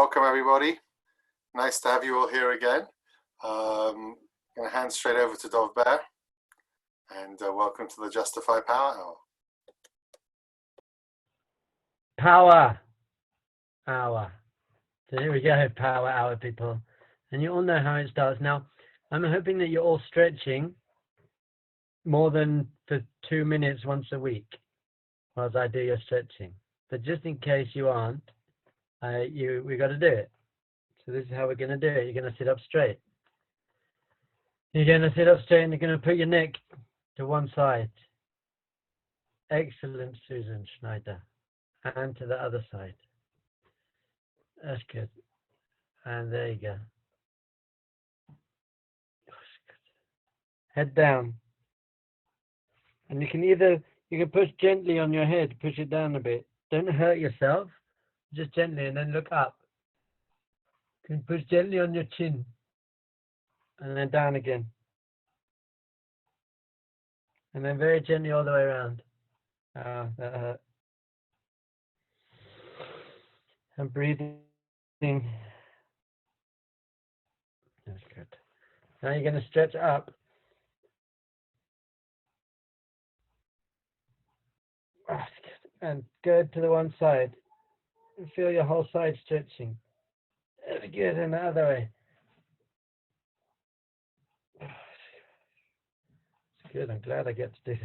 welcome everybody. Nice to have you all here again. I'm going to hand straight over to Dov Bear, and welcome to the Justifi Power Hour. Power Hour. So here we go, Power Hour, people. And you all know how it starts. Now, I'm hoping that you're all stretching more than for 2 minutes once a week whilst I do your stretching. But just in case you aren't, we got to do it. So this is how we're going to do it. You're going to sit up straight. You're going to sit up straight and you're going to put your neck to one side. Excellent, Susan Schneider. And to the other side. That's good. And there you go. Head down. And you can push gently on your head, push it down a bit. Don't hurt yourself. Just gently, and then look up. You can push gently on your chin. And then down again. And then very gently all the way around. Ah, that hurt. And breathing. That's good. Now you're going to stretch up. That's good. And go to the one side. And feel your whole side stretching. That's good. And the other way. It's good. I'm glad I get to do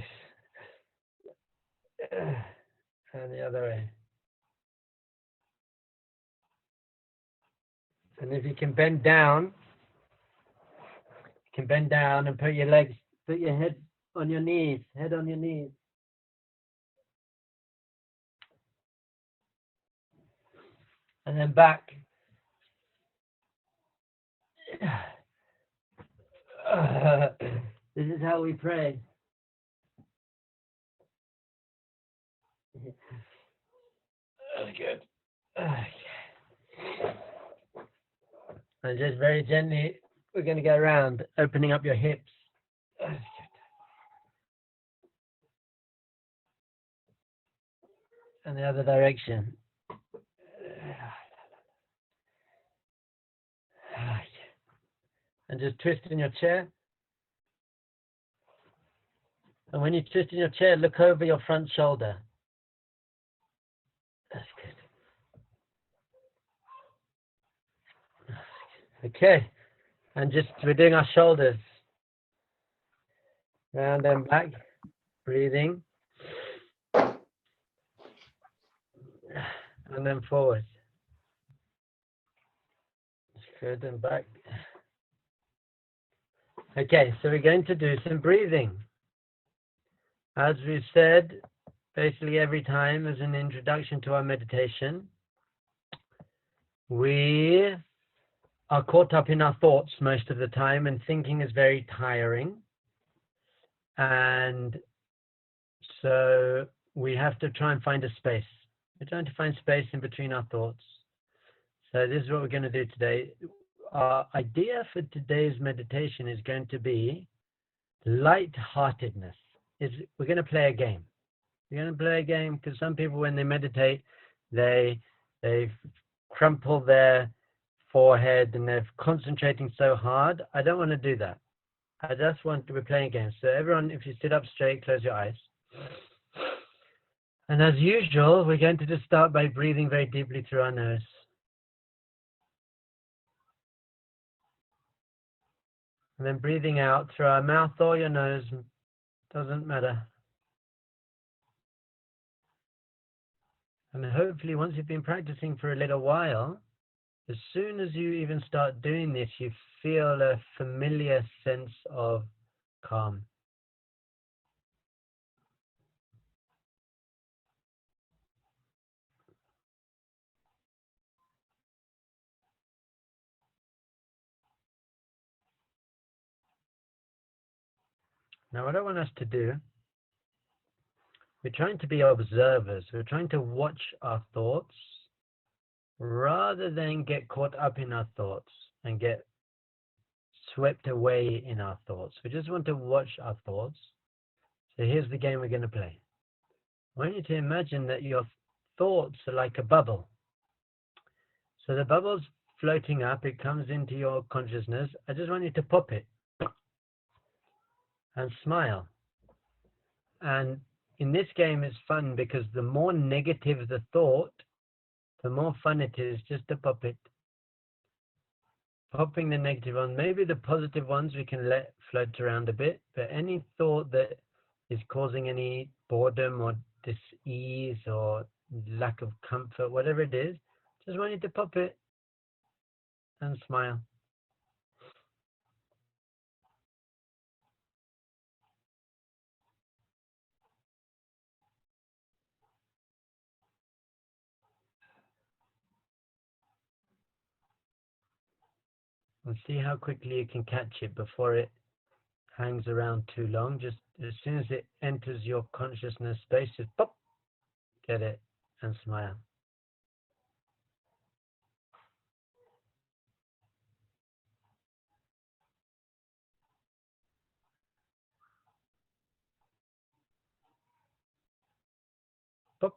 this. And the other way. And if you can bend down, and put your head on your knees, head on your knees. And then back. This is how we pray. That's good. And just very gently, we're going to go around, opening up your hips. And the other direction. And just twist in your chair. And when you twist in your chair, look over your front shoulder. That's good. Okay. And just, we're doing our shoulders. Round and back. Breathing. And then forward. Good, and back. Okay, so we're going to do some breathing. As we've said, basically every time as an introduction to our meditation, we are caught up in our thoughts most of the time, and thinking is very tiring. And so we have to try and find a space. We're trying to find space in between our thoughts. So this is what we're going to do today. Our idea for today's meditation is going to be lightheartedness. We're going to play a game. We're going to play a game because some people, when they meditate, they crumple their forehead and they're concentrating so hard. I don't want to do that. I just want to be playing a game. So everyone, if you sit up straight, close your eyes. And as usual, we're going to just start by breathing very deeply through our nose. And then breathing out through our mouth or your nose, doesn't matter. And hopefully once you've been practicing for a little while, as soon as you even start doing this, you feel a familiar sense of calm. Now, what I want us to do, we're trying to be observers. We're trying to watch our thoughts rather than get caught up in our thoughts and get swept away in our thoughts. We just want to watch our thoughts. So here's the game we're going to play. I want you to imagine that your thoughts are like a bubble. So the bubble's floating up, it comes into your consciousness. I just want you to pop it and smile. And in this game, it's fun because the more negative the thought, the more fun it is just to pop it. Popping the negative ones, maybe the positive ones we can let float around a bit, but any thought that is causing any boredom or dis-ease or lack of comfort, whatever it is, just want you to pop it and smile. And see how quickly you can catch it before it hangs around too long. Just as soon as it enters your consciousness space, just pop, get it, and smile. Pop.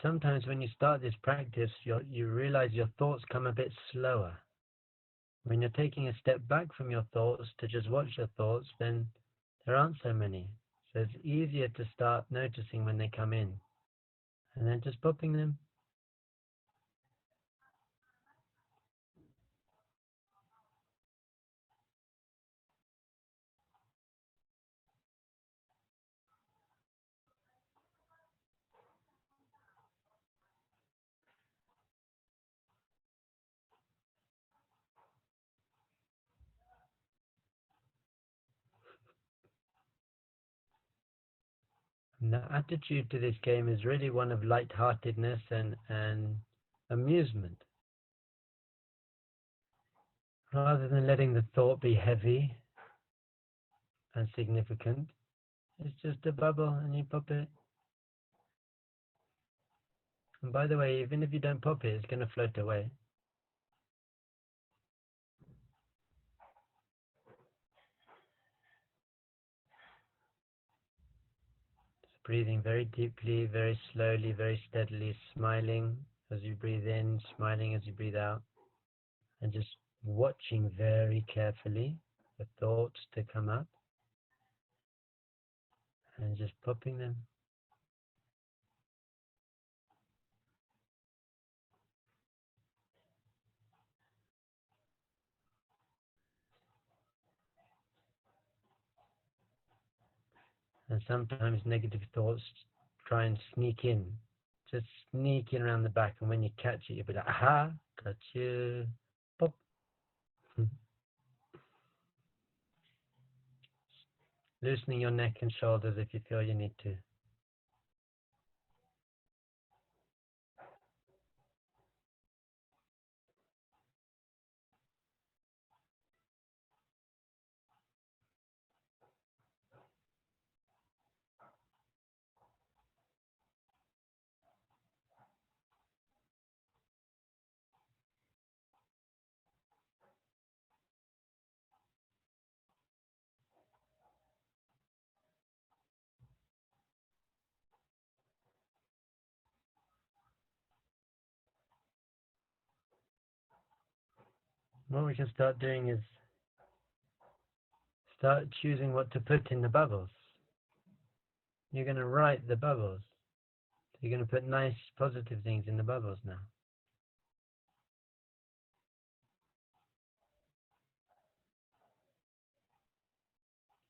Sometimes when you start this practice, you realize your thoughts come a bit slower. When you're taking a step back from your thoughts to just watch your thoughts, then there aren't so many. So it's easier to start noticing when they come in and then just popping them. And the attitude to this game is really one of lightheartedness and amusement. Rather than letting the thought be heavy and significant, it's just a bubble and you pop it. And by the way, even if you don't pop it, it's going to float away. Just breathing very deeply, very slowly, very steadily, smiling as you breathe in, smiling as you breathe out, and just watching very carefully the thoughts to come up and just popping them. And sometimes negative thoughts try and sneak in, just sneak in around the back, and when you catch it, you'll be like, aha, got you, pop. Loosening your neck and shoulders if you feel you need to. What we can start doing is start choosing what to put in the bubbles. You're going to write the bubbles. You're going to put nice, positive things in the bubbles now.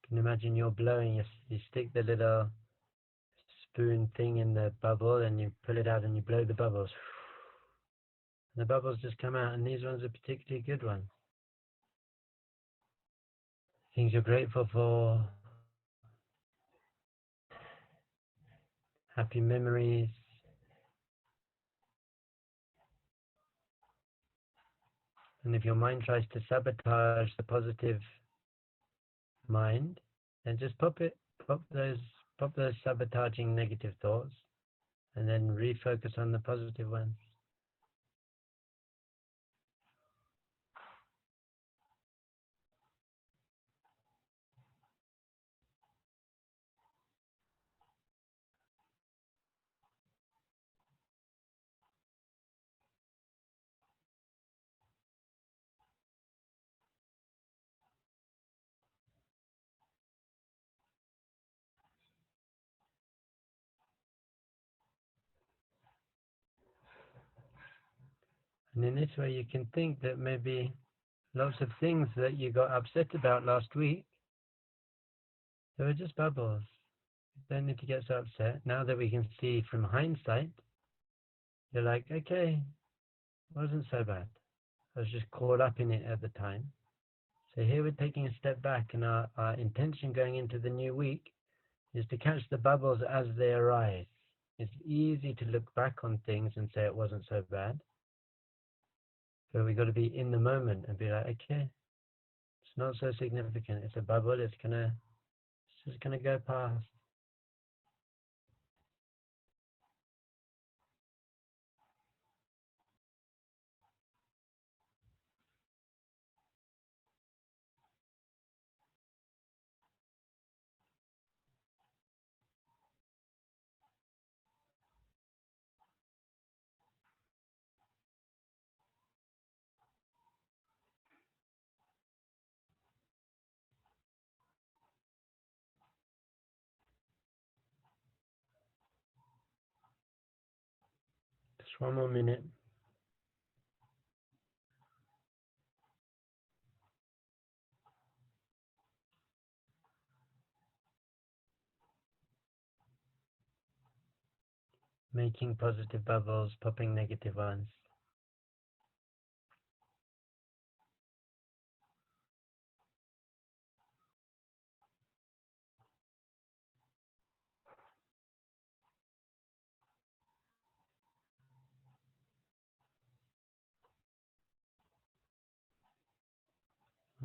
You can imagine you're blowing, you stick the little spoon thing in the bubble and you pull it out and you blow the bubbles. And the bubbles just come out, and these ones are particularly good ones. Things you're grateful for, happy memories, and if your mind tries to sabotage the positive mind, then just pop it, pop those sabotaging negative thoughts, and then refocus on the positive ones. And in this way, you can think that maybe lots of things that you got upset about last week, they were just bubbles. You don't need to get so upset. Now that we can see from hindsight, you're like, okay, it wasn't so bad. I was just caught up in it at the time. So here we're taking a step back, and our intention going into the new week is to catch the bubbles as they arise. It's easy to look back on things and say it wasn't so bad. But we got to be in the moment and be like, okay, it's not so significant. It's a bubble. It's just gonna go past. Just one more minute. Making positive bubbles, popping negative ones.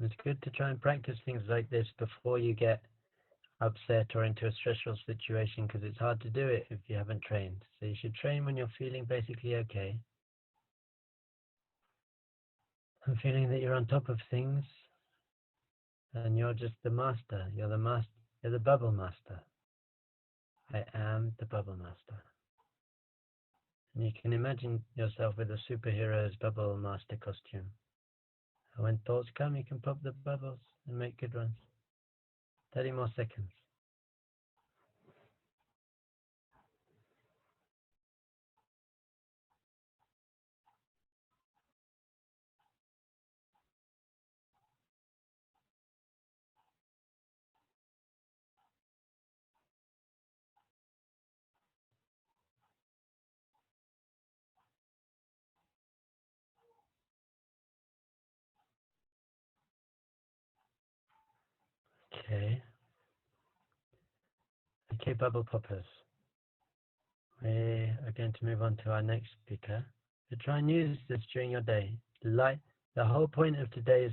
It's good to try and practice things like this before you get upset or into a stressful situation, because it's hard to do it if you haven't trained. So you should train when you're feeling basically okay. And feeling that you're on top of things and you're just the master. You're the master. You're the bubble master. I am the bubble master. And you can imagine yourself with a superhero's bubble master costume. And when thoughts come, you can pop the bubbles and make good ones. 30 more seconds. Okay. Okay, bubble poppers. We are going to move on to our next speaker. So try and use this during your day. The whole point of today's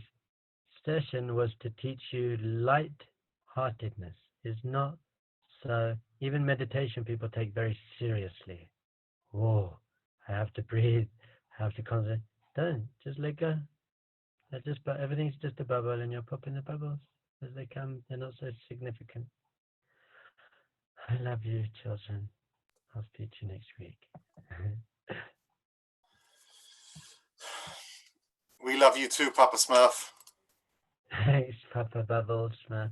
session was to teach you light-heartedness. It's not so. Even meditation people take very seriously. Whoa, I have to breathe. I have to concentrate. Don't. Just let go. Everything's just a bubble, and you're popping the bubbles as they come. They're not so significant. I love you, children. I'll speak to you next week. We love you too, Papa Smurf. Thanks, Papa Bubbles, man.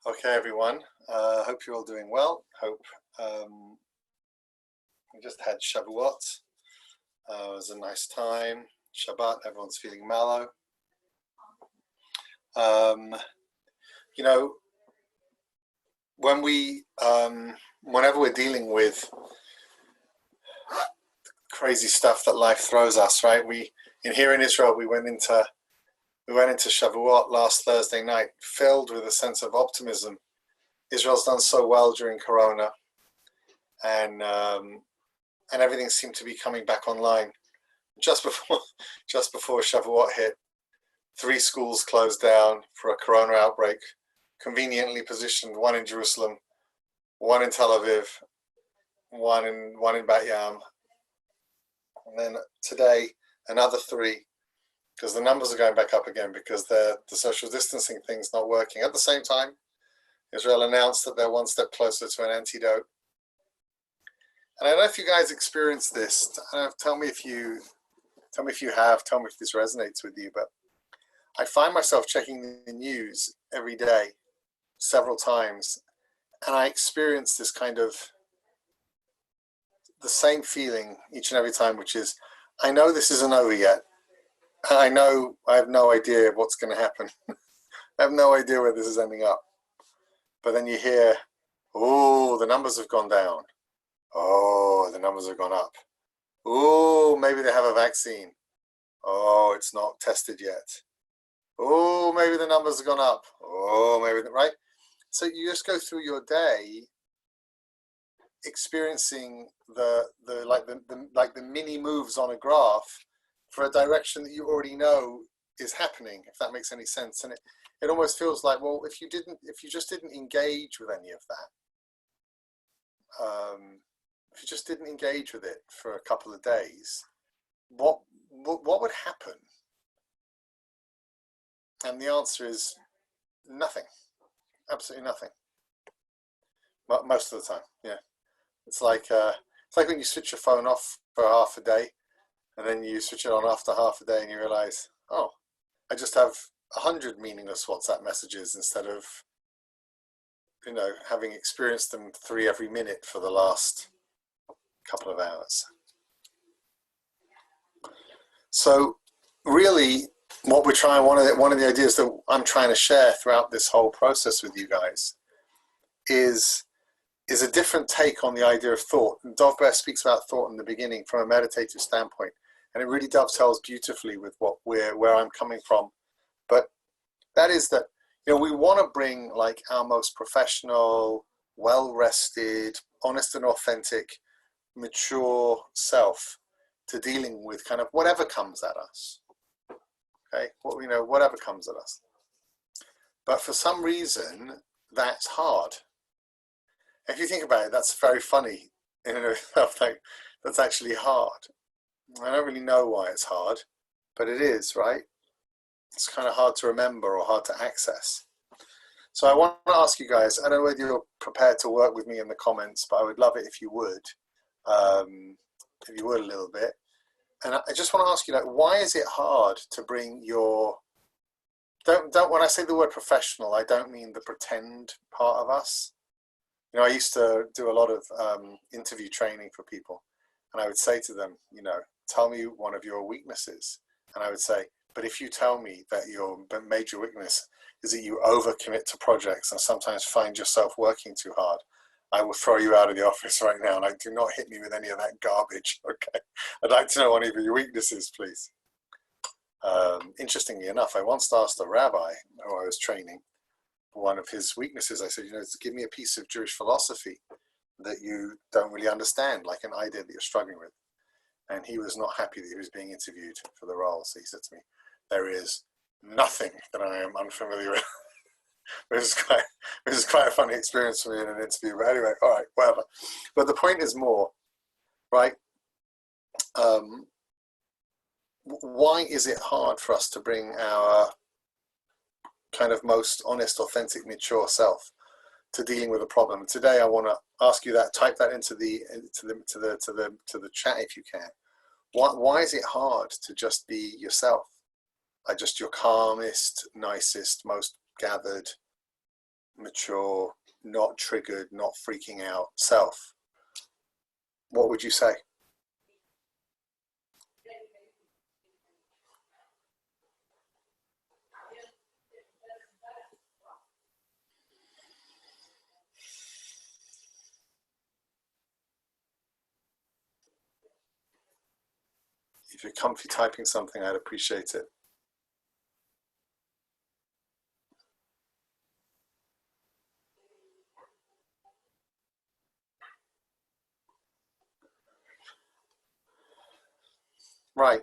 Okay, everyone. Hope you're all doing well. Hope we just had Shavuot. It was a nice time. Shabbat, everyone's feeling mellow. You know, when whenever we're dealing with crazy stuff that life throws us, right? Here in Israel, we went into Shavuot last Thursday night, filled with a sense of optimism. Israel's done so well during Corona, and everything seemed to be coming back online. Just before Shavuot hit, 3 schools closed down for a Corona outbreak, conveniently positioned: one in Jerusalem, one in Tel Aviv, one in Bat Yam, and then today another 3, because the numbers are going back up again because the social distancing thing's not working. At the same time, Israel announced that they're one step closer to an antidote. And I don't know if you guys experienced this. Tell me if you have. Tell me if this resonates with you. But I find myself checking the news every day, several times, and I experience this kind of the same feeling each and every time, which is, I know this isn't over yet. I know I have no idea what's going to happen. I have no idea where this is ending up. But then you hear, oh, the numbers have gone down. Oh, the numbers have gone up. Oh, maybe they have a vaccine. Oh, it's not tested yet. Oh, maybe the numbers have gone up. Oh, maybe, right? So you just go through your day experiencing the mini moves on a graph for a direction that you already know is happening, if that makes any sense. And it almost feels like, well, if you just didn't engage with any of that, if you just didn't engage with it for a couple of days, what would happen? And the answer is nothing, absolutely nothing. Most of the time, yeah. It's like when you switch your phone off for half a day, and then you switch it on after half a day, and you realize, oh, I just have 100 meaningless WhatsApp messages instead of, having experienced them 3 every minute for the last couple of hours. So really, what we're trying, one of the ideas that I'm trying to share throughout this whole process with you guys is a different take on the idea of thought. And Dovbear speaks about thought in the beginning from a meditative standpoint, and it really dovetails beautifully with where I'm coming from. But that is that, we want to bring like our most professional, well-rested, honest and authentic, mature self to dealing with kind of whatever comes at us. Okay, whatever comes at us. But for some reason, that's hard. If you think about it, that's very funny in and of itself. Like, that's actually hard. I don't really know why it's hard, but it is, right? It's kind of hard to remember or hard to access. So I want to ask you guys, I don't know whether you're prepared to work with me in the comments, but I would love it if you would a little bit. And I just want to ask you, why is it hard to bring your, when I say the word professional, I don't mean the pretend part of us. I used to do a lot of interview training for people, and I would say to them, tell me one of your weaknesses. And I would say, but if you tell me that your major weakness is that you overcommit to projects and sometimes find yourself working too hard, I will throw you out of the office right now. And do not hit me with any of that garbage, okay? I'd like to know one of your weaknesses, please. Interestingly enough, I once asked a rabbi who I was training, one of his weaknesses, I said, give me a piece of Jewish philosophy that you don't really understand, like an idea that you're struggling with. And he was not happy that he was being interviewed for the role. So he said to me, there is nothing that I am unfamiliar with. Which is quite a funny experience for me in an interview. But anyway, all right, whatever. But the point is more, right? Why is it hard for us to bring our kind of most honest, authentic, mature self to dealing with a problem? Today, I want to ask you that. Type that into the chat if you can. Why is it hard to just be yourself? Just your calmest, nicest, most gathered, mature, not triggered, not freaking out self? What would you say? If you're comfy typing something, I'd appreciate it. Right.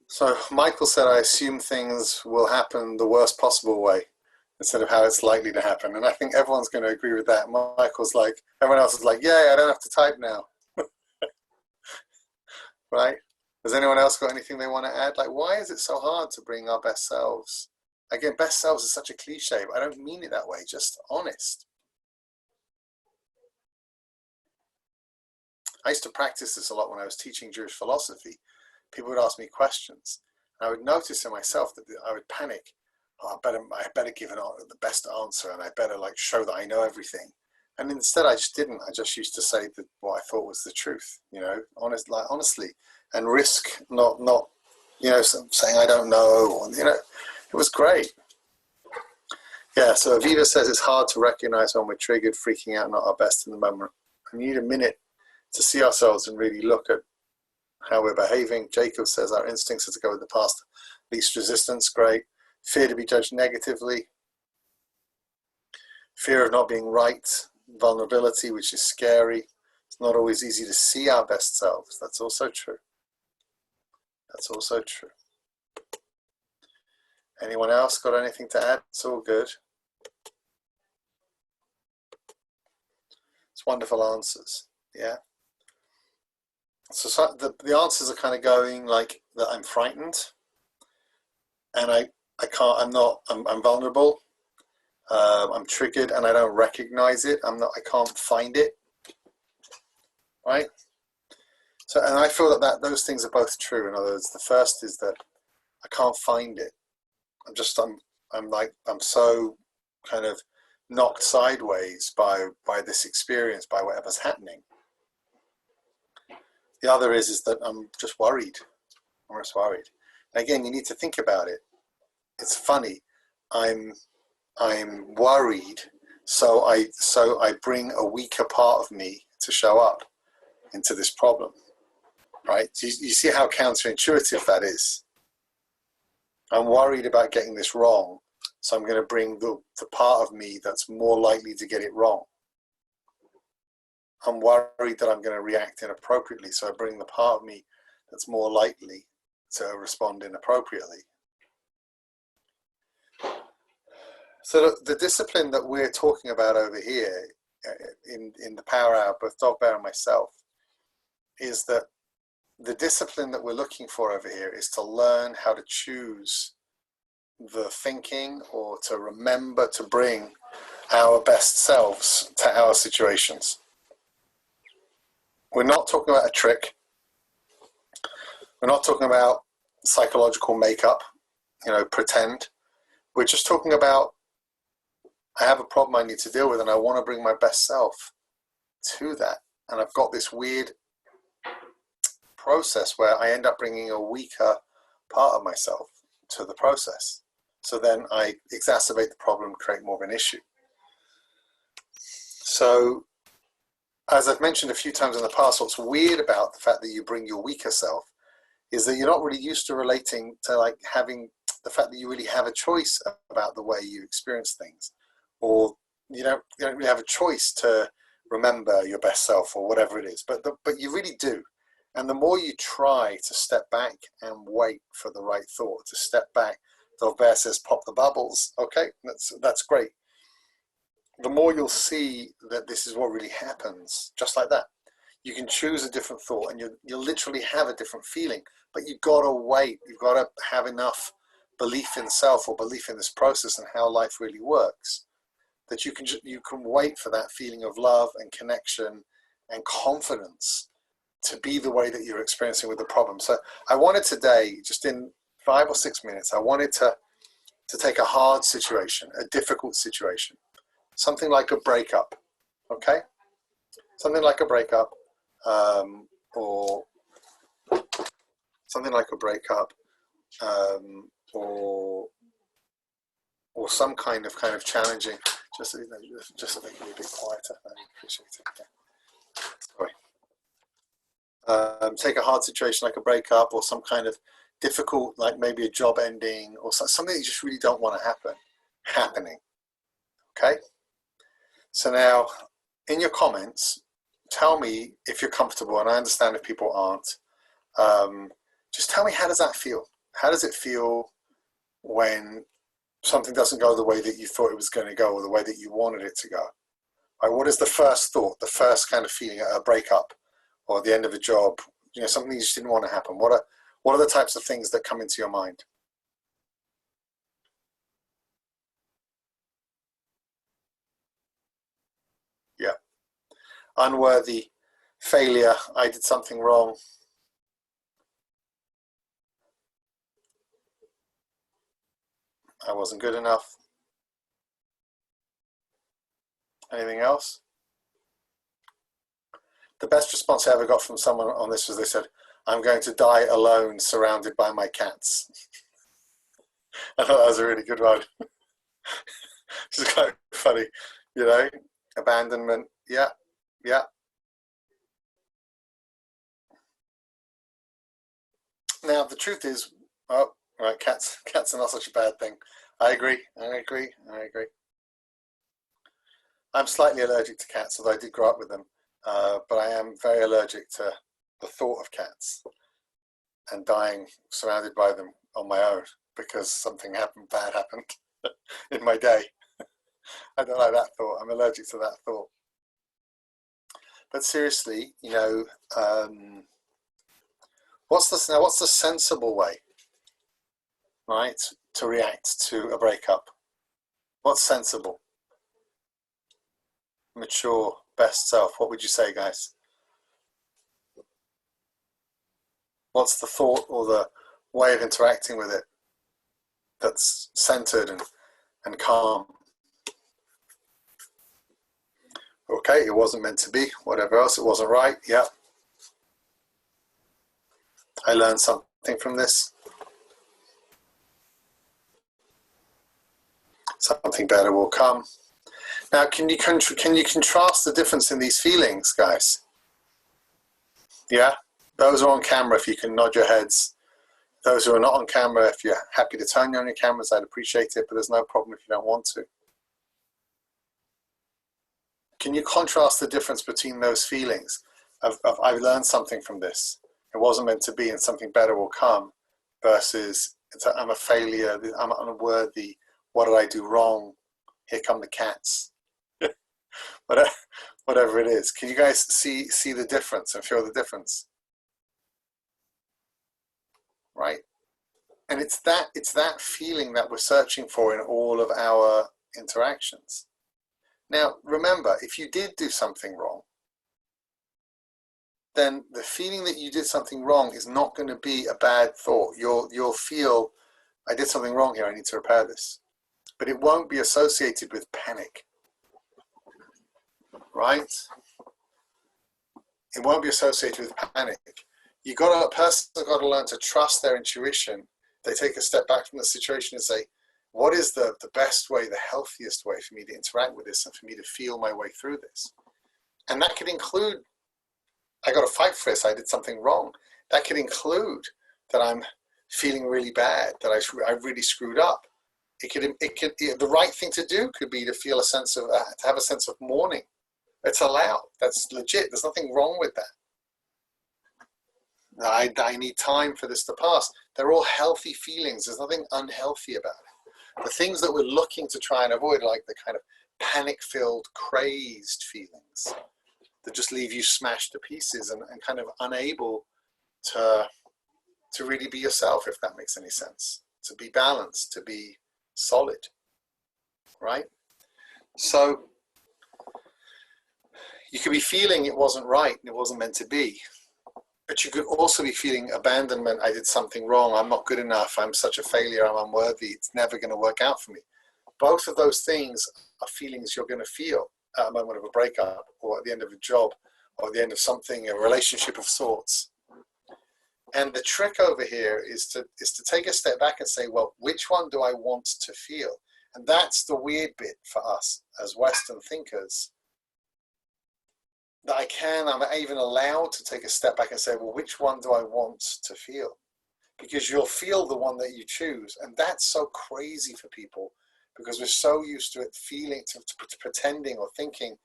So Michael said, I assume things will happen the worst possible way instead of how it's likely to happen. And I think everyone's going to agree with that. Michael's like, everyone else is like, yay, I don't have to type now. Right? Has anyone else got anything they want to add? Like, why is it so hard to bring our best selves? Again, best selves is such a cliche, but I don't mean it that way, just honest. I used to practice this a lot when I was teaching Jewish philosophy. People would ask me questions, and I would notice in myself that I would panic. Oh, I better give the best answer, and I better show that I know everything. And instead I just didn't. I just used to say what I thought was the truth, honestly, and risk not saying I don't know, it was great. Yeah, so Aviva says it's hard to recognize when we're triggered, freaking out, not our best in the moment. We need a minute to see ourselves and really look at how we're behaving. Jacob says our instincts are to go with the past, least resistance, great. Fear to be judged negatively. Fear of not being right. Vulnerability, which is scary. It's not always easy to see our best selves. That's also true. That's also true. Anyone else got anything to add? It's all good. It's wonderful answers. Yeah. So the answers are kind of going like that. I'm frightened, and I'm vulnerable. I'm triggered, and I don't recognize it. I can't find it. Right. So, and I feel that those things are both true. In other words, the first is that I can't find it. I'm so kind of knocked sideways by this experience, by whatever's happening. The other is that I'm just worried. I'm just worried. And again, you need to think about it. It's funny. I'm worried, so I bring a weaker part of me to show up into this problem. Right? You see how counterintuitive that is. I'm worried about getting this wrong, so I'm going to bring the part of me that's more likely to get it wrong. I'm worried that I'm going to react inappropriately, so I bring the part of me that's more likely to respond inappropriately. So the discipline that we're talking about over here in the Power Hour, both Dog Bear and myself, is that the discipline that we're looking for over here is to learn how to choose the thinking, or to remember to bring our best selves to our situations. We're not talking about a trick. We're not talking about psychological makeup, pretend. We're just talking about, I have a problem I need to deal with, and I want to bring my best self to that. And I've got this weird process where I end up bringing a weaker part of myself to the process. So then I exacerbate the problem, create more of an issue. So, as I've mentioned a few times in the past, what's weird about the fact that you bring your weaker self is that you're not really used to relating to having the fact that you really have a choice about the way you experience things, or you don't really have a choice to remember your best self or whatever it is, but you really do. And the more you try to step back and wait for the right thought, to step back, Bear says pop the bubbles. Okay, that's great. The more you'll see that this is what really happens, just like that. You can choose a different thought, and you'll literally have a different feeling. But you've got to wait. You've got to have enough belief in self, or belief in this process and how life really works, that you can wait for that feeling of love and connection and confidence to be the way that you're experiencing with the problem. So I wanted today, just in 5 or 6 minutes, I wanted to take a hard situation, a difficult situation, something like a breakup, okay? Something like a breakup, or something like a breakup, or some kind of challenging. Just so make me a bit quieter. I appreciate it. Yeah. Sorry. Take a hard situation like a breakup, or some kind of difficult, like maybe a job ending, or something that you just really don't want to happening. Okay. So now, in your comments, tell me if you're comfortable, and I understand if people aren't. Just tell me, how does that feel? How does it feel when something doesn't go the way that you thought it was going to go, or the way that you wanted it to go? Right, what is the first thought, the first kind of feeling at a breakup, or the end of a job? Something you just didn't want to happen. What are the types of things that come into your mind? Yeah. Unworthy, failure, I did something wrong. I wasn't good enough. Anything else? The best response I ever got from someone on this was they said, "I'm going to die alone, surrounded by my cats." I thought that was a really good one. It's quite funny, you know, abandonment. Yeah, yeah. Now the truth is, oh, right, cats are not such a bad thing. I agree. I'm slightly allergic to cats, although I did grow up with them. But I am very allergic to the thought of cats and dying surrounded by them on my own because something bad happened in my day. I don't like that thought. I'm allergic to that thought. But seriously, you know, what's the sensible way, right, to react to a breakup? What's sensible? Mature, best self. What would you say, guys? What's the thought or the way of interacting with it that's centered and calm? Okay, it wasn't meant to be. Whatever else, it wasn't right. Yeah. I learned something from this. Something better will come. Now, can you contrast the difference in these feelings, guys? Yeah? Those are on camera, if you can nod your heads. Those who are not on camera, if you're happy to turn on your cameras, I'd appreciate it, but there's no problem if you don't want to. Can you contrast the difference between those feelings of I've learned something from this, it wasn't meant to be and something better will come, versus I'm a failure, I'm unworthy, what did I do wrong, here come the cats. Whatever it is. Can you guys see the difference and feel the difference? Right? And it's that feeling that we're searching for in all of our interactions. Now, remember, if you did do something wrong, then the feeling that you did something wrong is not going to be a bad thought. You'll feel, I did something wrong here, I need to repair this. But it won't be associated with panic. Right? It won't be associated with panic. A person's got to learn to trust their intuition. They take a step back from the situation and say, what is the best way, the healthiest way for me to interact with this and for me to feel my way through this? And that could include, I got to fight for this, I did something wrong. That could include that I'm feeling really bad, that I really screwed up. The right thing to do could be to feel to have a sense of mourning. It's allowed. That's legit. There's nothing wrong with that. I need time for this to pass. They're all healthy feelings. There's nothing unhealthy about it. The things that we're looking to try and avoid, like the kind of panic-filled, crazed feelings that just leave you smashed to pieces and kind of unable to really be yourself, if that makes any sense. To be balanced, to be solid, right? So you could be feeling it wasn't right and it wasn't meant to be. But you could also be feeling abandonment. I did something wrong. I'm not good enough. I'm such a failure. I'm unworthy. It's never going to work out for me. Both of those things are feelings you're going to feel at a moment of a breakup or at the end of a job or at the end of something, a relationship of sorts. And the trick over here is to take a step back and say, well, which one do I want to feel? And that's the weird bit for us as Western thinkers. That I'm even allowed to take a step back and say, well, which one do I want to feel? Because you'll feel the one that you choose. And that's so crazy for people because we're so used to it feeling, to pretending or thinking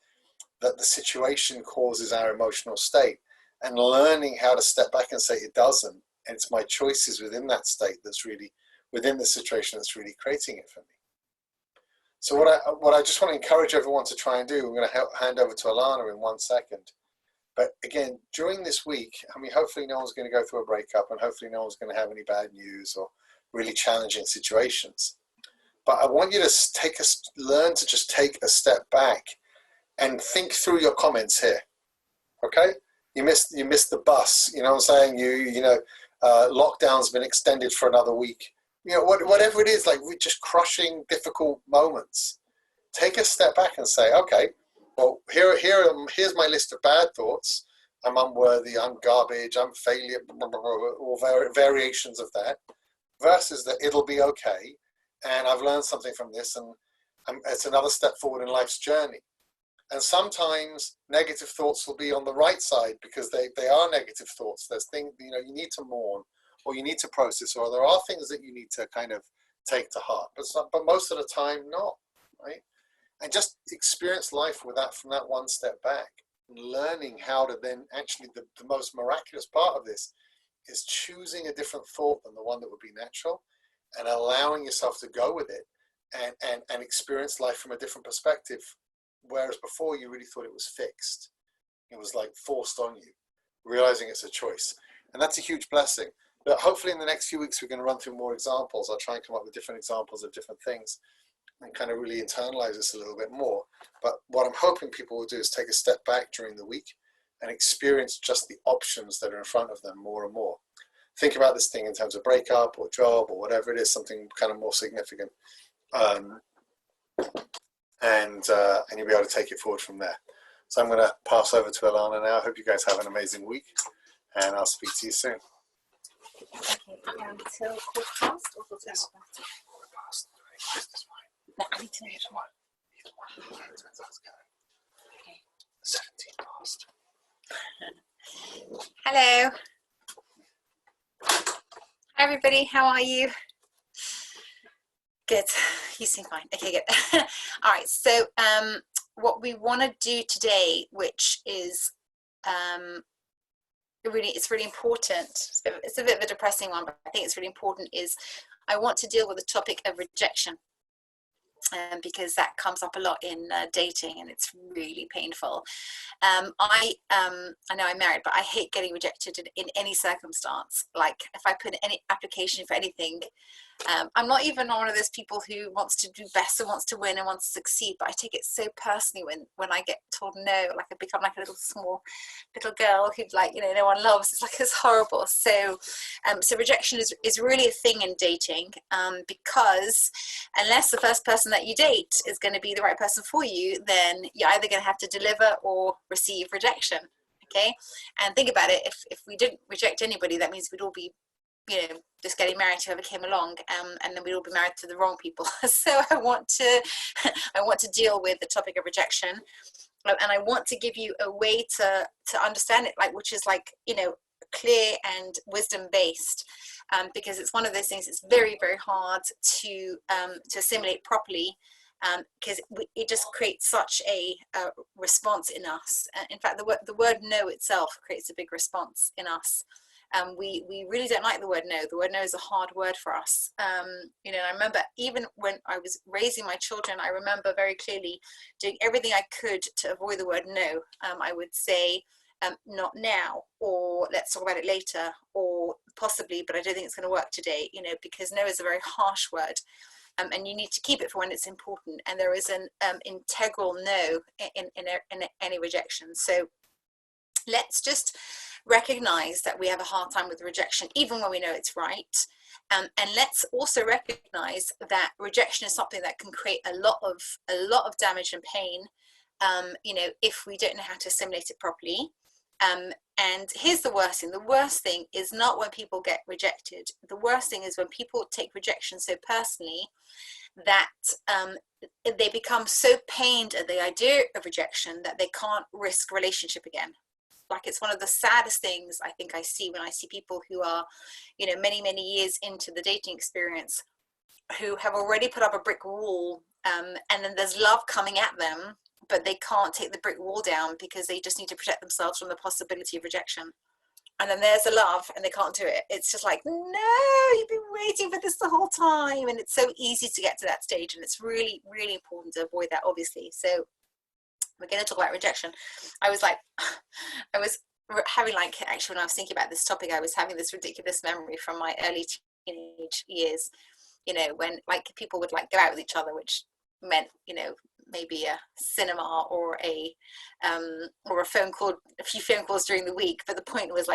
that the situation causes our emotional state, and learning how to step back and say it doesn't. And it's my choices within that state that's really, within the situation that's really creating it for me. So what I just want to encourage everyone to try and do, we're going to hand over to Alana in 1 second. But again, during this week, I mean, hopefully no one's going to go through a breakup and hopefully no one's going to have any bad news or really challenging situations. But I want you to learn to just take a step back and think through your comments here. Okay? You missed the bus. You know what I'm saying? Lockdown's been extended for another week. You know, whatever it is, like we're just crushing difficult moments. Take a step back and say, okay, well, here's my list of bad thoughts. I'm unworthy, I'm garbage, I'm failure, or variations of that, versus that it'll be okay, and I've learned something from this, and it's another step forward in life's journey. And sometimes negative thoughts will be on the right side because they are negative thoughts. There's things, you need to mourn, or you need to process, or there are things that you need to kind of take to heart. But most of the time, not, right? And just experience life with that, from that one step back, and learning how to then actually, the most miraculous part of this is choosing a different thought than the one that would be natural, and allowing yourself to go with it and experience life from a different perspective. Whereas before you really thought it was fixed. It was like forced on you, realizing it's a choice. And that's a huge blessing. But hopefully in the next few weeks, we're going to run through more examples. I'll try and come up with different examples of different things and kind of really internalize this a little bit more. But what I'm hoping people will do is take a step back during the week and experience just the options that are in front of them more and more. Think about this thing in terms of breakup or job or whatever it is, something kind of more significant. And you'll be able to take it forward from there. So I'm going to pass over to Alana now. I hope you guys have an amazing week, and I'll speak to you soon. Okay, until quarter past or quarter past? No, I need to know which one. Okay. 17 past. Hello. Hi everybody, how are you? Good, you seem fine. Okay, good. All right, so what we want to do today, which is it's really important. It's a bit of a depressing one, but I think it's really important, is I want to deal with the topic of rejection. Because that comes up a lot in dating, and it's really painful. I know I'm married, but I hate getting rejected in any circumstance. Like if I put in any application for anything, I'm not even one of those people who wants to do best and wants to win and wants to succeed, but I take it so personally when I get told no. Like I become like a little girl who, like, no one loves. It's like, it's horrible. So so rejection is really a thing in dating, because unless the first person that you date is going to be the right person for you, then you're either going to have to deliver or receive rejection. Okay, and think about it, if we didn't reject anybody, that means we'd all be just getting married to whoever came along, and then we'd all be married to the wrong people. So I want to deal with the topic of rejection, and I want to give you a way to understand it, like, which is like, clear and wisdom based, because it's one of those things. It's very, very hard to assimilate properly, because it just creates such a response in us. In fact, the word no itself creates a big response in us. We really don't like the word no. The word no is a hard word for us. I remember even when I was raising my children, I remember very clearly doing everything I could to avoid the word no. I would say, not now, or let's talk about it later, or possibly, but I don't think it's going to work today, because no is a very harsh word. And you need to keep it for when it's important. And there is an integral no in any rejection. So let's just recognize that we have a hard time with rejection, even when we know it's right. And let's also recognize that rejection is something that can create a lot of damage and pain, if we don't know how to assimilate it properly. And here's the worst thing. The worst thing is not when people get rejected. The worst thing is when people take rejection so personally that they become so pained at the idea of rejection that they can't risk relationship again. Like, it's one of the saddest things I think I see when I see people who are, many, many years into the dating experience, who have already put up a brick wall, and then there's love coming at them, but they can't take the brick wall down because they just need to protect themselves from the possibility of rejection. And then there's the love and they can't do it. It's just like, no, you've been waiting for this the whole time. And it's so easy to get to that stage. And it's really, really important to avoid that, obviously. So we're going to talk about rejection. I was having, actually, when I was thinking about this topic, I was having this ridiculous memory from my early teenage years, when people would go out with each other, which meant, maybe a cinema or a phone call, a few phone calls during the week. But the point was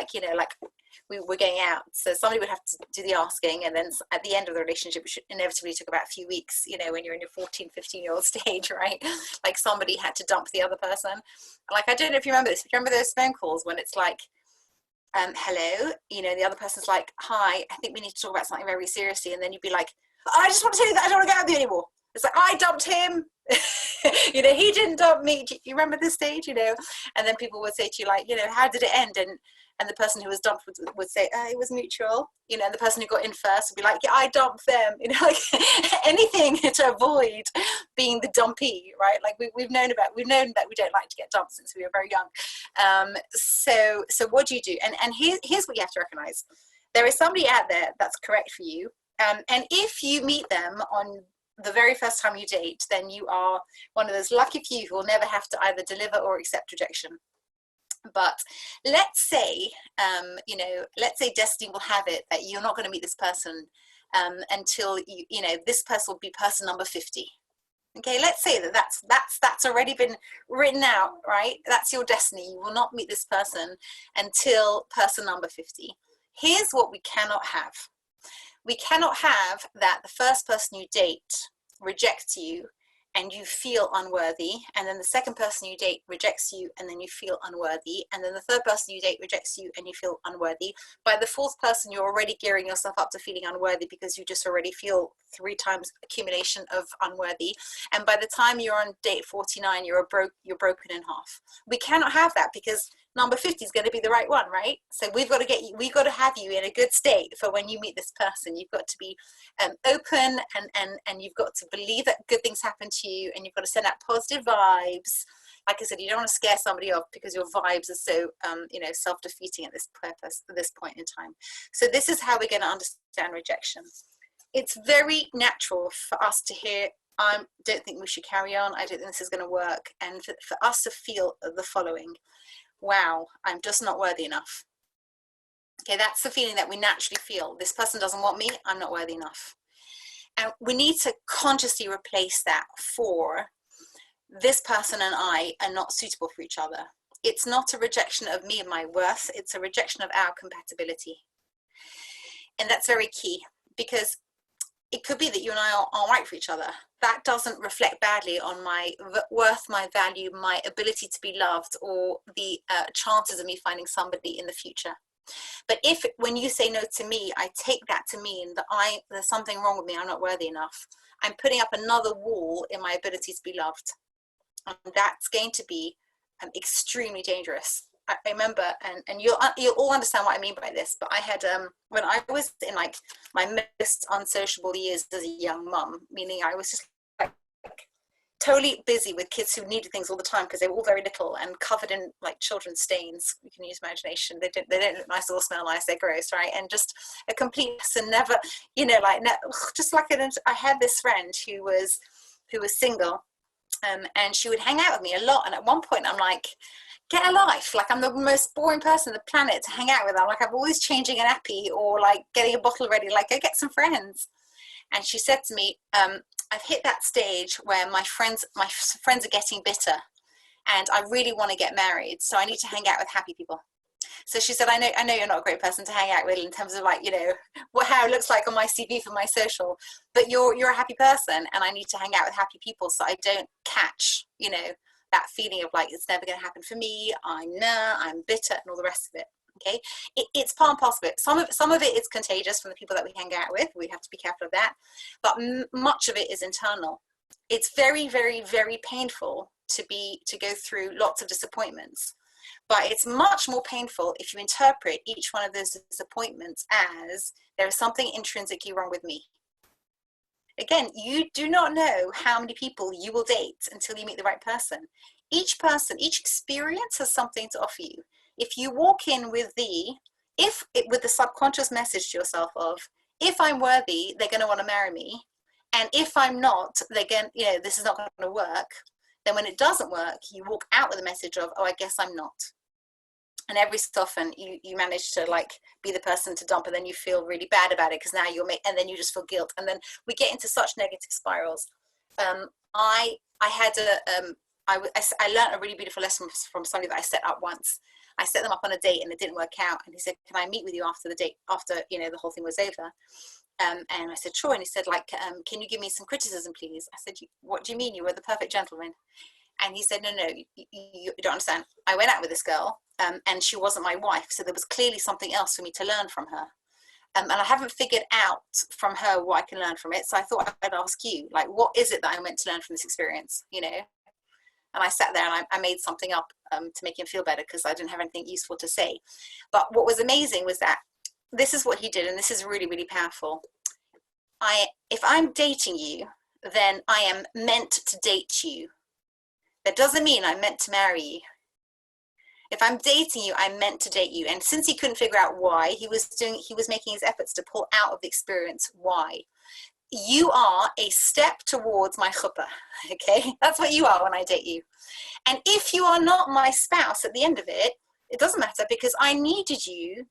we were going out. So somebody would have to do the asking, and then at the end of the relationship, which inevitably took about a few weeks, you know, when you're in your 14, 15-year-old stage, right? Like somebody had to dump the other person. Like, I don't know if you remember this. Remember those phone calls when it's like, hello, you know, the other person's like, hi, I think we need to talk about something very seriously. And then you'd be like, I just want to tell you that I don't want to go out with you anymore. It's like, I dumped him. You know, he didn't dump me. Do you remember this stage, you know? And then people would say to you, like, you know, how did it end? And the person who was dumped would say, it was mutual. You know, and the person who got in first would be like, yeah, I dumped them. You know, like anything to avoid being the dumpee, right? Like we've known that we don't like to get dumped since we were very young. So what do you do? And here's what you have to recognize. There is somebody out there that's correct for you. And if you meet them on the very first time you date, then you are one of those lucky few who will never have to either deliver or accept rejection. But let's say, you know, let's say destiny will have it that you're not going to meet this person until you know, this person will be person number 50. Okay, let's say that's already been written out, right? That's your destiny. You will not meet this person until person number 50. Here's what we cannot have. We cannot have that the first person you date rejects you and you feel unworthy, and then the second person you date rejects you and then you feel unworthy, and then the third person you date rejects you and you feel unworthy. By the fourth person, you're already gearing yourself up to feeling unworthy because you just already feel 3 times accumulation of unworthy, and by the time you're on date 49, you're broken in half. We cannot have that because number 50 is going to be the right one, right? So we've got to have you in a good state for when you meet this person. You've got to be open and you've got to believe that good things happen to you, and you've got to send out positive vibes. Like I said, you don't want to scare somebody off because your vibes are so you know, self-defeating at this point in time. So this is how we're going to understand rejection. It's very natural for us to hear, I don't think we should carry on, I don't think this is going to work, and for us to feel the following: wow, I'm just not worthy enough. Okay, that's the feeling that we naturally feel. This person doesn't want me, I'm not worthy enough. And we need to consciously replace that for this person and I are not suitable for each other. It's not a rejection of me and my worth, it's a rejection of our compatibility. And that's very key, because it could be that you and I aren't right for each other. That doesn't reflect badly on my worth, my value, my ability to be loved, or the chances of me finding somebody in the future. But if, when you say no to me, I take that to mean that there's something wrong with me, I'm not worthy enough, I'm putting up another wall in my ability to be loved. And that's going to be extremely dangerous. I remember, and you'll all understand what I mean by this, but I had, when I was in like my most unsociable years as a young mum, meaning I was just like totally busy with kids who needed things all the time because they were all very little and covered in like children's stains. You can use imagination. They don't look nice or smell nice, they're gross, right? And just a complete mess, and never, you know, like just like I had this friend who was single, and she would hang out with me a lot, and at one point I'm like, get a life, like I'm the most boring person on the planet to hang out with. I'm like, I'm always changing a nappy or like getting a bottle ready, like go get some friends. And she said to me, I've hit that stage where my friends are getting bitter and I really want to get married, so I need to hang out with happy people. So she said, I know you're not a great person to hang out with in terms of like, you know, how it looks like on my CV for my social, but you're a happy person and I need to hang out with happy people so I don't catch, you know, that feeling of like, it's never going to happen for me, I'm bitter and all the rest of it. Okay, it's part and parcel of it. Some of it is contagious from the people that we hang out with. We have to be careful of that. But much of it is internal. It's very, very, very painful to go through lots of disappointments. But it's much more painful if you interpret each one of those disappointments as there is something intrinsically wrong with me. Again, you do not know how many people you will date until you meet the right person. Each experience has something to offer you. If you walk in with the subconscious message to yourself of, if I'm worthy, they're going to want to marry me, and if I'm not, this is not going to work, then when it doesn't work, you walk out with a message of, oh, I guess I'm not. And every so often you manage to like be the person to dump, and then you feel really bad about it because now and then you just feel guilt, and then we get into such negative spirals. I learned a really beautiful lesson from somebody that I set up once. I set them up on a date and it didn't work out. And he said, can I meet with you after the date, after, you know, the whole thing was over? And I said, sure. And he said, like, can you give me some criticism, please? I said, what do you mean? You were the perfect gentleman. And he said, no, you don't understand. I went out with this girl and she wasn't my wife. So there was clearly something else for me to learn from her. And I haven't figured out from her what I can learn from it. So I thought I'd ask you, like, what is it that I meant to learn from this experience, you know? And I sat there and I made something up to make him feel better because I didn't have anything useful to say. But what was amazing was that this is what he did, and this is really, really powerful. If I'm dating you, then I am meant to date you. That doesn't mean I'm meant to marry you. If I'm dating you, I'm meant to date you. And since he couldn't figure out why, he was making his efforts to pull out of the experience why. You are a step towards my chuppah, okay? That's what you are when I date you. And if you are not my spouse at the end of it, it doesn't matter because I needed you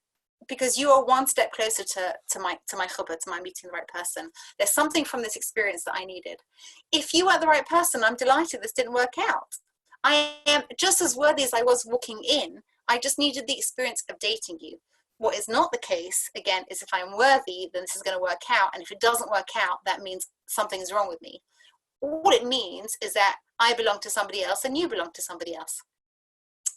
because you are one step closer to my chuppah, to my meeting the right person. There's something from this experience that I needed. If you are the right person, I'm delighted this didn't work out. I am just as worthy as I was walking in. I just needed the experience of dating you. What is not the case, again, is if I'm worthy, then this is going to work out. And if it doesn't work out, that means something is wrong with me. All it means is that I belong to somebody else and you belong to somebody else.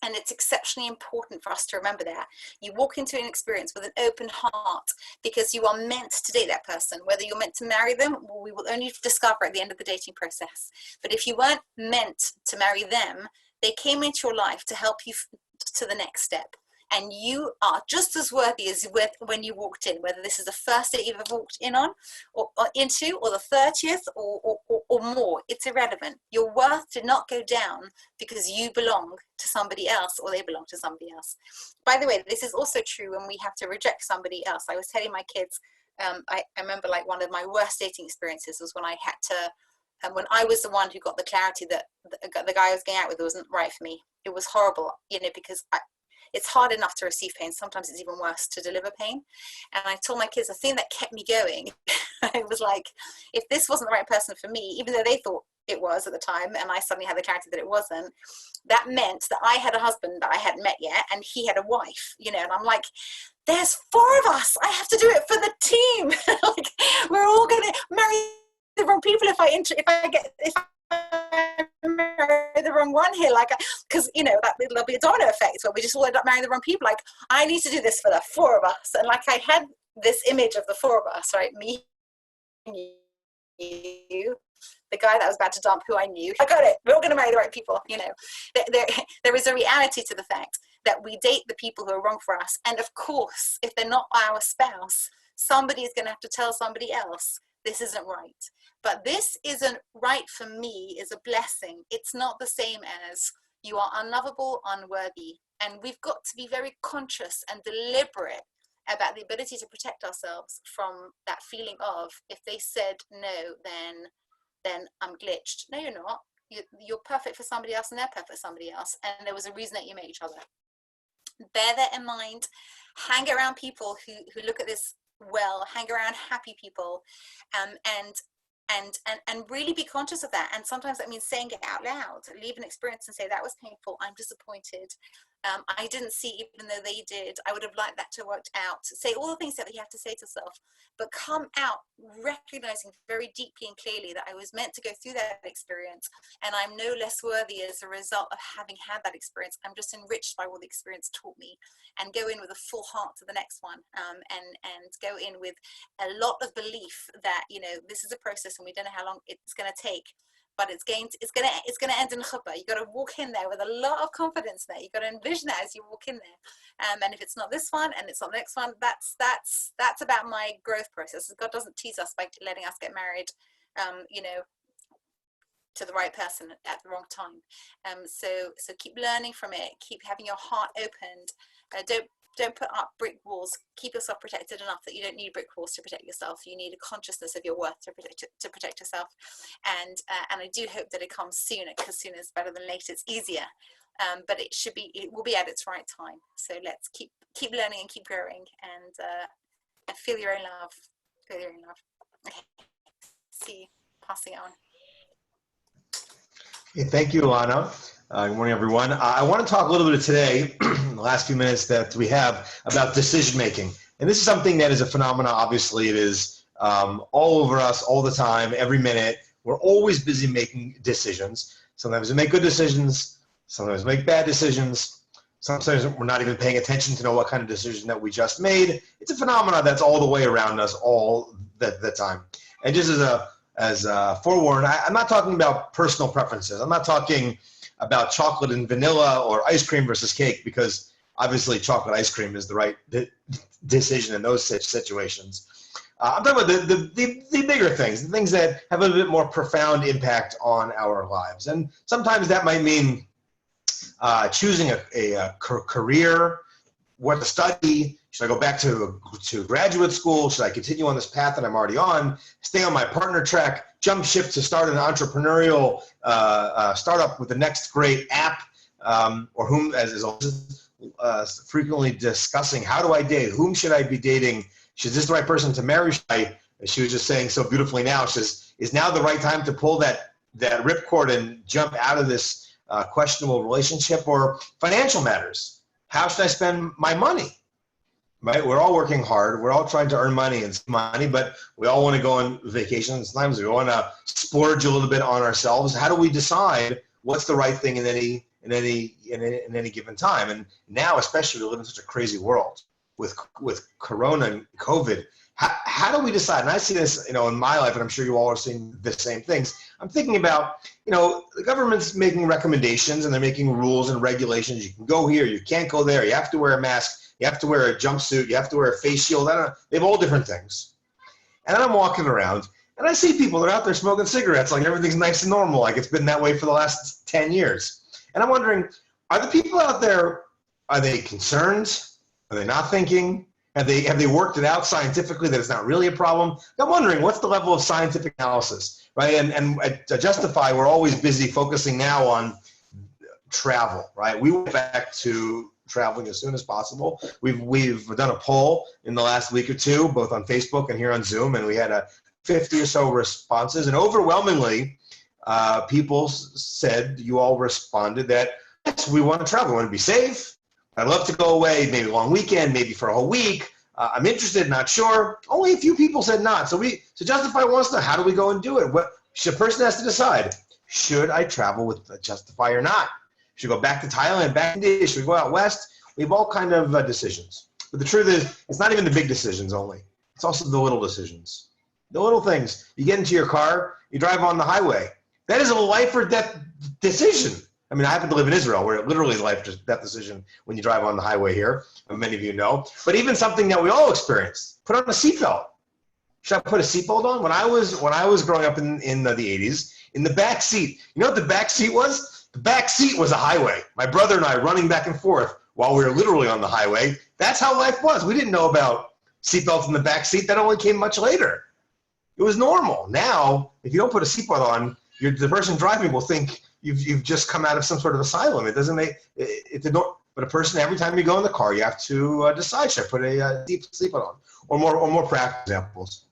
And it's exceptionally important for us to remember that. You walk into an experience with an open heart because you are meant to date that person. Whether you're meant to marry them, well, we will only discover at the end of the dating process. But if you weren't meant to marry them, they came into your life to help you to the next step. And you are just as worthy as when you walked in, whether this is the first date you've ever walked in on, or into, or the 30th, or more. It's irrelevant. Your worth did not go down because you belong to somebody else or they belong to somebody else. By the way, this is also true when we have to reject somebody else. I was telling my kids, I remember like one of my worst dating experiences was when I had to, when I was the one who got the clarity that the guy I was going out with wasn't right for me. It was horrible, you know, because it's hard enough to receive pain. Sometimes it's even worse to deliver pain. And I told my kids the thing that kept me going, it was like, if this wasn't the right person for me, even though they thought it was at the time, and I suddenly had the clarity that it wasn't, that meant that I had a husband that I hadn't met yet, and he had a wife, you know, and I'm like, there's 4 of us. I have to do it for the team. Like, we're all going to marry the wrong people if I marry the wrong one here, like, because you know that there'll be a domino effect where we just all end up marrying the wrong people. Like, I need to do this for the 4 of us, and like I had this image of the 4 of us, right? Me, you, the guy that I was about to dump, who I knew. I got it. We're all going to marry the right people. You know, there is a reality to the fact that we date the people who are wrong for us, and of course, if they're not our spouse, somebody is going to have to tell somebody else this isn't right. But this isn't right for me is a blessing. It's not the same as you are unlovable, unworthy. And we've got to be very conscious and deliberate about the ability to protect ourselves from that feeling of, if they said no, then I'm glitched. No, you're not. You're perfect for somebody else and they're perfect for somebody else. And there was a reason that you met each other. Bear that in mind. Hang around people who look at this well, hang around happy people, and really be conscious of that. And sometimes that means saying it out loud. Leave an experience and say, that was painful, I'm disappointed, I didn't see even though they did, I would have liked that to have worked out. Say all the things that you have to say to yourself, but come out recognizing very deeply and clearly that I was meant to go through that experience, and I'm no less worthy as a result of having had that experience. I'm just enriched by what the experience taught me, and go in with a full heart to the next one, and go in with a lot of belief that, you know, this is a process and we don't know how long it's going to take, but it's going to end in chuppah. You got to walk in there with a lot of confidence there. You got to envision that as you walk in there. And if it's not this one and it's not the next one, that's about my growth process. God doesn't tease us by letting us get married, you know, to the right person at the wrong time. So keep learning from it. Keep having your heart opened. Don't put up brick walls. Keep yourself protected enough that you don't need brick walls to protect yourself. You need a consciousness of your worth to protect yourself. And I do hope that it comes sooner, because sooner is better than later. It's easier, but it will be at its right time. So let's keep learning and keep growing, and feel your own love. Feel your own love. Okay. See you. Passing it on. Thank you, Lana. Good morning, everyone. I want to talk a little bit today, in the last few minutes that we have, about decision making. And this is something that is a phenomenon. Obviously, it is all over us all the time, every minute. We're always busy making decisions. Sometimes we make good decisions. Sometimes we make bad decisions. Sometimes we're not even paying attention to know what kind of decision that we just made. It's a phenomenon that's all the way around us all the time. And just as a forewarn, I'm not talking about personal preferences. I'm not talking about chocolate and vanilla or ice cream versus cake, because obviously chocolate ice cream is the right decision in those situations. I'm talking about the bigger things, the things that have a little bit more profound impact on our lives. And sometimes that might mean choosing a career, what to study. Should I go back to graduate school? Should I continue on this path that I'm already on? Stay on my partner track, jump ship to start an entrepreneurial startup with the next great app, or whom, as is frequently discussing, how do I date? Whom should I be dating? Is this the right person to marry? She was just saying so beautifully now, she says, is now the right time to pull that ripcord and jump out of this questionable relationship? Or financial matters. How should I spend my money? Right? We're all working hard. We're all trying to earn money and save money, but we all want to go on vacation. Sometimes we want to splurge a little bit on ourselves. How do we decide what's the right thing in any given time? And now, especially, we live in such a crazy world with Corona and COVID. How do we decide? And I see this, in my life, and I'm sure you all are seeing the same things. I'm thinking about, the government's making recommendations and they're making rules and regulations. You can go here, you can't go there. You have to wear a mask. You have to wear a jumpsuit. You have to wear a face shield. I don't know. They have all different things. And then I'm walking around and I see people that are out there smoking cigarettes like everything's nice and normal, like it's been that way for the last 10 years. And I'm wondering, are the people out there, are they concerned? Are they not thinking? Have they worked it out scientifically that it's not really a problem? I'm wondering, what's the level of scientific analysis, right? And at Justifi, we're always busy focusing now on travel, right? We went back to traveling as soon as possible. We've done a poll in the last week or two, both on Facebook and here on Zoom, and we had 50 or so responses, and overwhelmingly, people said, you all responded that, yes, we want to travel. We want to be safe. I'd love to go away, maybe a long weekend, maybe for a whole week. I'm interested, not sure. Only a few people said not. So Justifi wants to know, how do we go and do it? The person has to decide, should I travel with Justifi or not? Should we go back to Thailand, back to India? Should we go out west? We have all kind of decisions. But the truth is, it's not even the big decisions only. It's also the little decisions. The little things. You get into your car, you drive on the highway. That is a life or death decision. I mean, I happen to live in Israel, where it literally is a life or death decision when you drive on the highway here, many of you know. But even something that we all experience, put on a seatbelt. Should I put a seatbelt on? When I was growing up in the 80s, in the back seat, you know what the back seat was? The back seat was a highway. My brother and I running back and forth while we were literally on the highway. That's how life was. We didn't know about seatbelts in the back seat. That only came much later. It was normal. Now, if you don't put a seatbelt on, the person driving will think you've just come out of some sort of asylum. It doesn't make it. But a person, every time you go in the car, you have to decide, should I put a deep seatbelt on? Or more practical examples.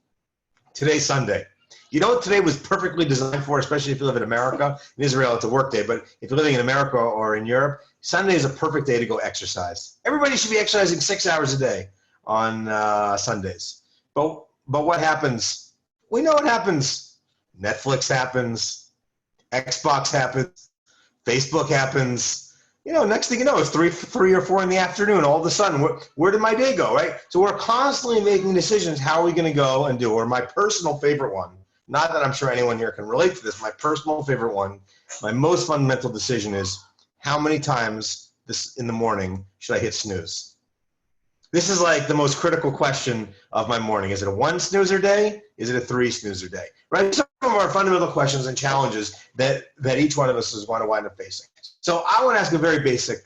Today's Sunday. You know what today was perfectly designed for, especially if you live in America? In Israel, it's a work day, but if you're living in America or in Europe, Sunday is a perfect day to go exercise. Everybody should be exercising 6 hours a day on Sundays. But what happens? We know what happens. Netflix happens. Xbox happens. Facebook happens. Next thing you know, it's 3 or 4 in the afternoon. All of a sudden, where did my day go, right? So we're constantly making decisions. How are we going to go and do? Or my personal favorite one, not that I'm sure anyone here can relate to this, my personal favorite one, my most fundamental decision is, how many times in the morning should I hit snooze? This is like the most critical question of my morning. Is it a 1 snoozer day? Is it a 3 snoozer day? Right? Some of our fundamental questions and challenges that each one of us is going to wind up facing. So I want to ask a very basic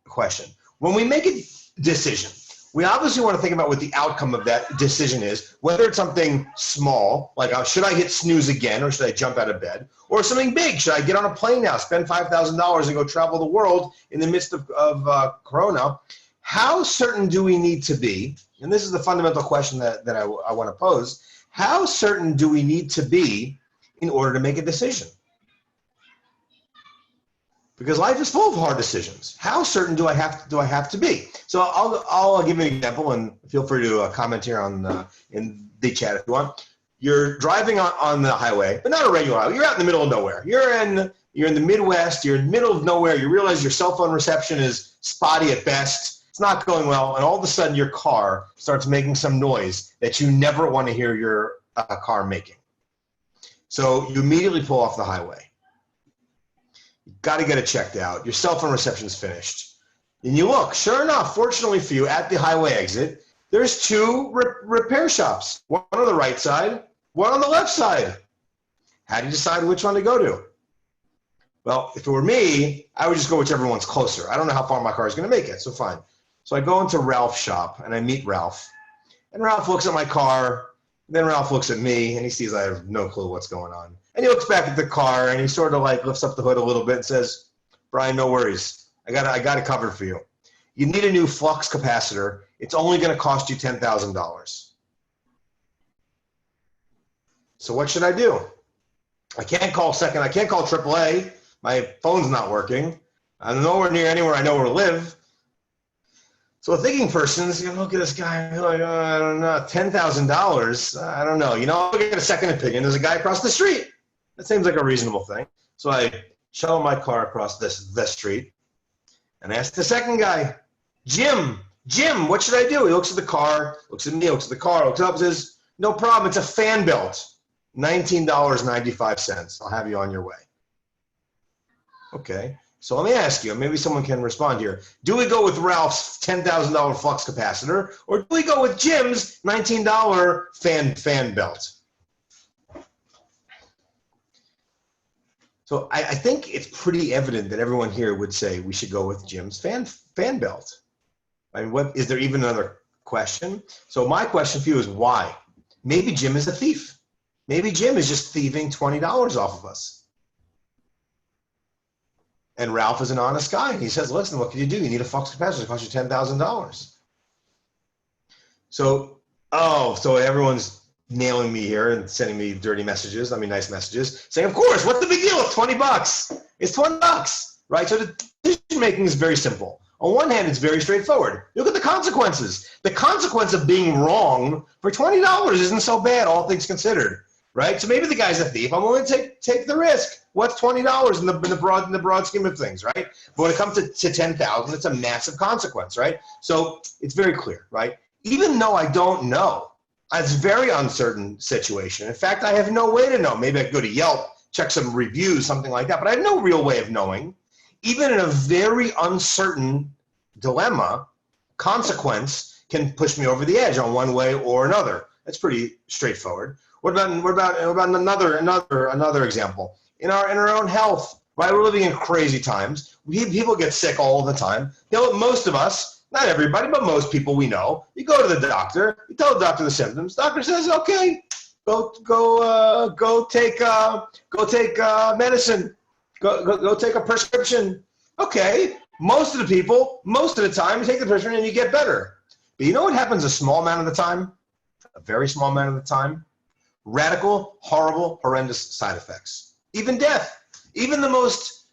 question. When we make a decision, we obviously want to think about what the outcome of that decision is, whether it's something small, like should I hit snooze again or should I jump out of bed, or something big, should I get on a plane now, spend $5,000 and go travel the world in the midst of Corona? How certain do we need to be, and this is the fundamental question that I want to pose, how certain do we need to be in order to make a decision? because life is full of hard decisions. How certain do I have to be? So I'll give you an example, and feel free to comment here on in the chat if you want. You're driving on the highway, but not a regular highway. You're out in the middle of nowhere. You're in the Midwest. You're in the middle of nowhere. You realize your cell phone reception is spotty at best. It's not going well, and all of a sudden your car starts making some noise that you never want to hear your car making. So you immediately pull off the highway. You've got to get it checked out. Your cell phone reception is finished. And you look, sure enough, fortunately for you, at the highway exit, there's two repair shops, one on the right side, one on the left side. How do you decide which one to go to? Well, if it were me, I would just go whichever one's closer. I don't know how far my car is going to make it, so fine. So I go into Ralph's shop, and I meet Ralph. And Ralph looks at my car, then Ralph looks at me, and he sees I have no clue what's going on. And he looks back at the car, and he sort of like lifts up the hood a little bit and says, Brian, no worries. I got it covered for you. You need a new flux capacitor. It's only going to cost you $10,000. So what should I do? I can't call AAA. My phone's not working. I'm nowhere near anywhere I know where to live. So a thinking person is going to look at this guy and be like, I don't know, $10,000? I don't know. I'll get a second opinion. There's a guy across the street. That seems like a reasonable thing. So I shuttle my car across the street and ask the second guy, Jim, what should I do? He looks at the car, looks at me, looks at the car, looks up and says, no problem, it's a fan belt. $19.95. I'll have you on your way. Okay. So let me ask you, maybe someone can respond here. Do we go with Ralph's $10,000 flux capacitor, or do we go with Jim's $19 fan belt? So I think it's pretty evident that everyone here would say we should go with Jim's fan belt. I mean, what is there even another question? So my question for you is why? Maybe Jim is a thief. Maybe Jim is just thieving $20 off of us. And Ralph is an honest guy. And he says, listen, what can you do? You need a flux capacitor. It costs you $10,000. So everyone's nailing me here and sending me dirty messages. Nice messages saying, of course, what's the big deal? It's $20. It's $20, right? So the decision making is very simple. On one hand, it's very straightforward. Look at the consequences. The consequence of being wrong for $20 isn't so bad, all things considered, right? So maybe the guy's a thief. I'm willing to take the risk. What's $20 in the broad scheme of things, right? But when it comes to $10,000, it's a massive consequence, right? So it's very clear, right? Even though I don't know, it's a very uncertain situation. In fact, I have no way to know. Maybe I could go to Yelp, check some reviews, something like that, but I have no real way of knowing. Even in a very uncertain dilemma, consequence can push me over the edge on one way or another. That's pretty straightforward. What about another example? In our own health, right? We're living in crazy times. People get sick all the time. Most of us, not everybody, but most people we know, you go to the doctor, you tell the doctor the symptoms. Doctor says, okay, go take medicine. Go take a prescription. Okay, most of the people, most of the time, you take the prescription and you get better. But you know what happens a small amount of the time? A very small amount of the time? Radical, horrible, horrendous side effects. Even death. Even the most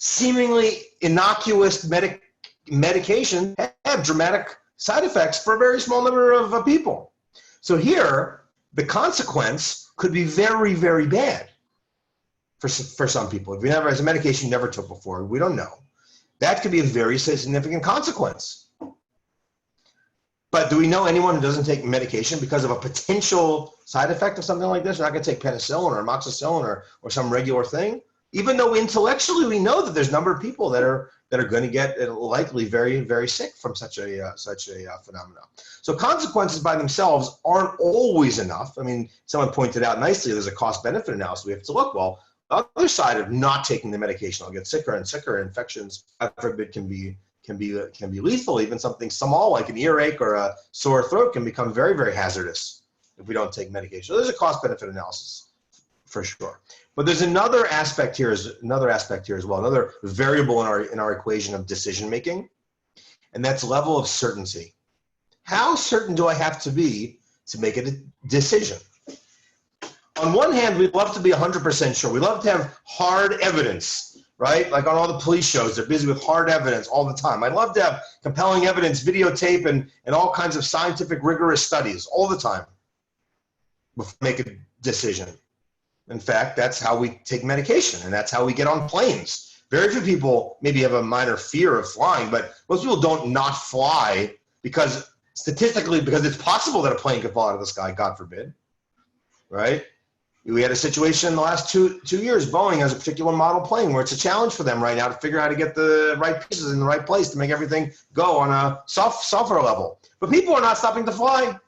seemingly innocuous medication have dramatic side effects for a very small number of people. So here, the consequence could be very, very bad for some people. If you never, as a medication you never took before, we don't know. That could be a very significant consequence. But do we know anyone who doesn't take medication because of a potential side effect of something like this? They're not going to take penicillin or amoxicillin or some regular thing, even though intellectually we know that there's a number of people that are going to get likely very, very sick from such a phenomenon. So consequences by themselves aren't always enough. I mean, someone pointed out nicely, there's a cost-benefit analysis. We have to look, well, the other side of not taking the medication, I'll get sicker and sicker. Infections, God forbid, can be lethal. Even something small like an earache or a sore throat can become very, very hazardous if we don't take medication. So there's a cost-benefit analysis for sure. But there's another aspect here as well, another variable in our equation of decision making, and that's level of certainty. How certain do I have to be to make a decision? On one hand, we'd love to be 100% sure. We love to have hard evidence right? Like on all the police shows, they're busy with hard evidence all the time. I'd love to have compelling evidence, videotape, and all kinds of scientific rigorous studies all the time before we make a decision. In fact, that's how we take medication, and that's how we get on planes. Very few people maybe have a minor fear of flying, but most people don't not fly because statistically, because it's possible that a plane could fall out of the sky, God forbid, right? We had a situation in the last two years. Boeing has a particular model plane where it's a challenge for them right now to figure out how to get the right pieces in the right place to make everything go on a software level. But people are not stopping to fly.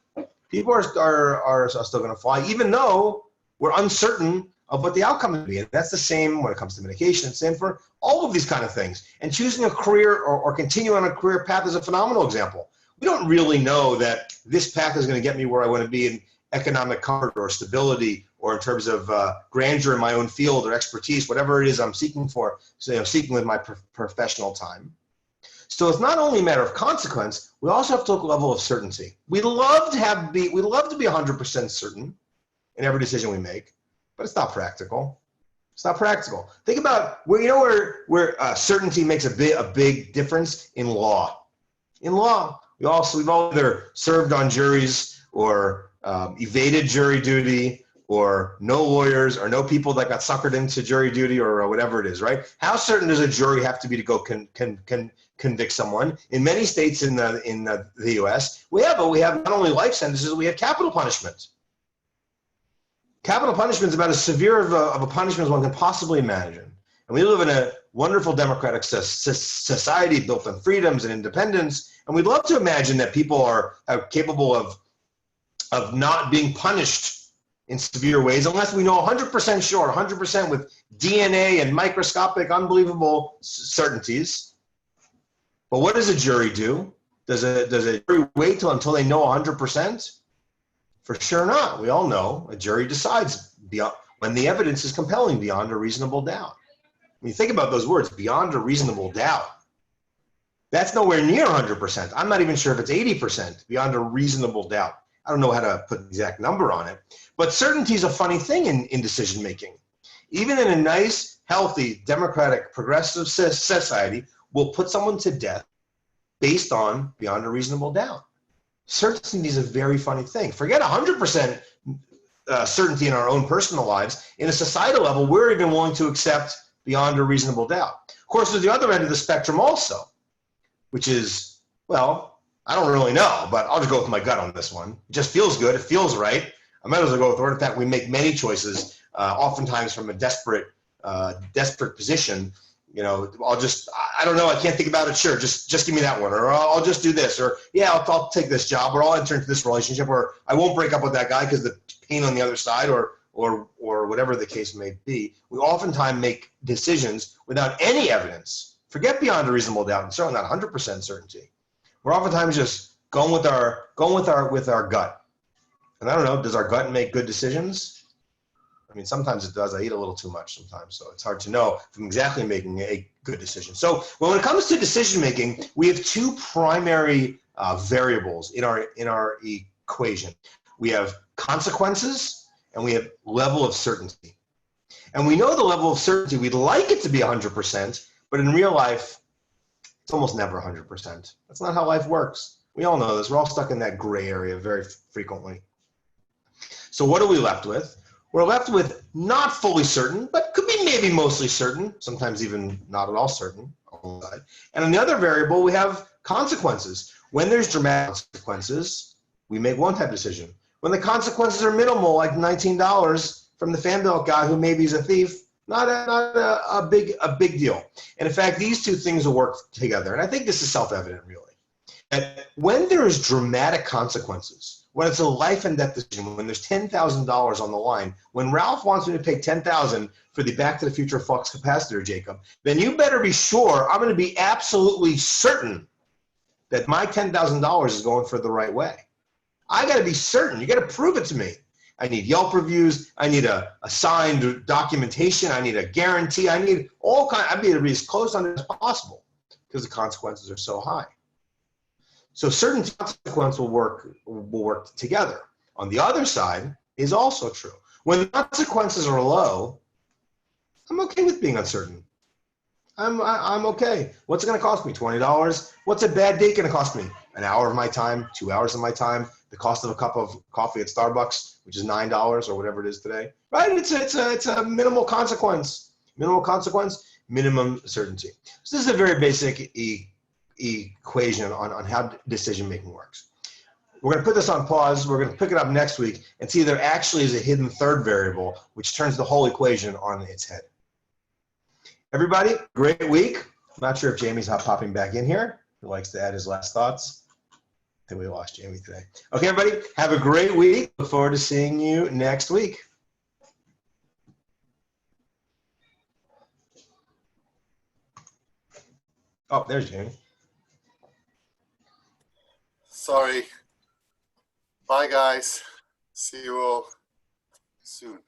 People are still going to fly, even though we're uncertain of what the outcome will be. And that's the same when it comes to medication. It's the same for all of these kind of things. And choosing a career or continue on a career path is a phenomenal example. We don't really know that this path is going to get me where I want to be in economic comfort or stability or in terms of grandeur in my own field or expertise, whatever it is I'm seeking for, so I'm seeking with my professional time. So it's not only a matter of consequence, we also have to look at a level of certainty. We love to be 100% certain in every decision we make, but it's not practical. It's not practical. Think about where certainty makes a big difference in law. In law, we've all either served on juries or evaded jury duty, or no lawyers, or no people that got suckered into jury duty, or whatever it is, right? How certain does a jury have to be to go convict someone? In many states in the U.S., we have not only life sentences, we have capital punishment. Capital punishment is about as severe of a punishment as one can possibly imagine. And we live in a wonderful democratic society built on freedoms and independence, and we'd love to imagine that people are capable of not being punished in severe ways, unless we know 100% sure, 100% with DNA and microscopic, unbelievable certainties. But what does a jury do? Does a jury wait until they know 100%? For sure not. We all know a jury decides when the evidence is compelling beyond a reasonable doubt. When you think about those words, beyond a reasonable doubt, that's nowhere near 100%. I'm not even sure if it's 80% beyond a reasonable doubt. I don't know how to put an exact number on it. But certainty is a funny thing in decision making. Even in a nice, healthy, democratic, progressive society, we'll put someone to death based on beyond a reasonable doubt. Certainty is a very funny thing. Forget 100% certainty in our own personal lives. In a societal level, we're even willing to accept beyond a reasonable doubt. Of course, there's the other end of the spectrum also, which is, well, I don't really know, but I'll just go with my gut on this one. It just feels good. It feels right. I might as well go with it. In fact, we make many choices, oftentimes from a desperate position. You know, I don't know, I can't think about it. Sure, just give me that one, or I'll just do this, or yeah, I'll take this job, or I'll enter into this relationship, or I won't break up with that guy because the pain on the other side, or whatever the case may be. We oftentimes make decisions without any evidence. Forget beyond a reasonable doubt, and certainly not 100% certainty. We're oftentimes just going with our gut. And I don't know, does our gut make good decisions? I mean, sometimes it does. I eat a little too much sometimes, so it's hard to know if I'm exactly making a good decision. So when it comes to decision making, we have two primary variables in our equation. We have consequences and we have level of certainty. And we know the level of certainty, we'd like it to be 100%, but in real life, it's almost never 100%. That's not how life works. We all know this. We're all stuck in that gray area very frequently. So what are we left with? We're left with not fully certain, but could be maybe mostly certain, sometimes even not at all certain. And on the other variable, we have consequences. When there's dramatic consequences, we make one type of decision. When the consequences are minimal, like $19 from the fan belt guy who maybe is a thief, not a big deal. And in fact, these two things will work together. And I think this is self-evident, really. And when there is dramatic consequences, when it's a life and death decision, when there's $10,000 on the line, when Ralph wants me to pay $10,000 for the Back to the Future flux capacitor, Jacob, then you better be sure, I'm going to be absolutely certain that my $10,000 is going for the right way. I got to be certain. You got to prove it to me. I need Yelp reviews. I need a signed documentation. I need a guarantee. I need I need to be as close on it as possible because the consequences are so high. So certain consequence will work together. On the other side is also true. When the consequences are low, I'm okay with being uncertain. I'm okay. What's it going to cost me? $20. What's a bad date going to cost me? An hour of my time, 2 hours of my time, the cost of a cup of coffee at Starbucks, which is $9 or whatever it is today, right? It's a minimal consequence, minimum certainty. So this is a very basic equation on how decision making works. We're going to put this on pause. We're going to pick it up next week and see there actually is a hidden third variable, which turns the whole equation on its head. Everybody, great week. I'm not sure if Jamie's not popping back in here. He likes to add his last thoughts. I think we lost Jamie today. Okay, everybody, have a great week. Look forward to seeing you next week. Oh, there's Jamie. Sorry. Bye, guys. See you all soon.